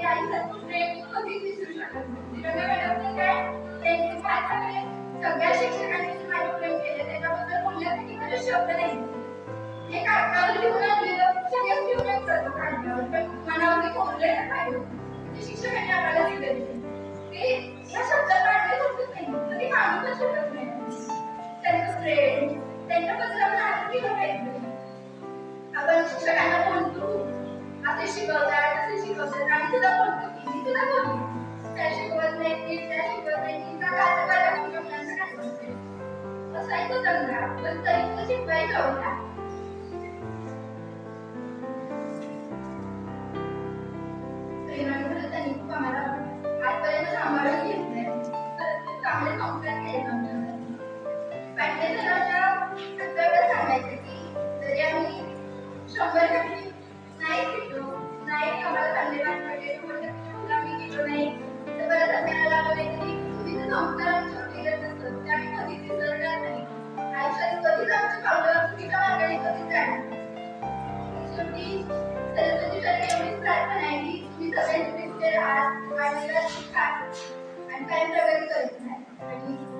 आई सारखं प्रेम कधीच विसरू शकत नाही. रम्या मॅडमने काय त्यांनी माझ्याकडे सगळ्या शिक्षकांनी जे माझे प्रेम केले त्याच्याबद्दल बोलण्यासाठी माझे शब्द नाही. हे कागदावर लिहून आणलेलं सगळ्यात लिहून आणलं कागदावर, पण मनावर कोरले ना काय ते शिक्षकांनी आम्हाला दिलेले ते या शब्दात मांडले शकत नाही, कधी मांडू पण शकत नाही. त्यांचं प्रेम त्यांच्याबद्दल आपण आदर केलं पाहिजे. आपण शिक्षकांना बोलतो असे शिकवतात तसे शिकवतात आणि तुला बोलतो की मी तुला बोलतो त्या शिकवत नाही त्या शिकवत नाही तिचा कागदाला मुलांना काय बोलते असायचं चांगला, पण तरी तो शिकवायचा होता. प्रेमाने त्यांनी खूप आम्हाला आजपर्यंत सांभाळून घेतलंय. चांगले संस्कार केले आमच्यावर. पाटले सरांना सगळं सांगायचं की जरी आम्ही 100% नाही शिकलो, नाही आम्हाला धन्यवाद वगैरे आम्ही शिकलो नाही तर परत आपल्याला लागले की तुम्ही जे संस्कार आमच्यावर केले नसतं ते आम्ही कधीच विसरणार नाही. आयुष्यात कधीच आमच्या पावलावर चुकीच्या मार्गाने कधीच जाणार. शेवटी सरस्वतीसाठी एवढीच प्रार्थना आहे की तुम्ही सगळ्यांचे राहा आणि कायम प्रगती करत नाही.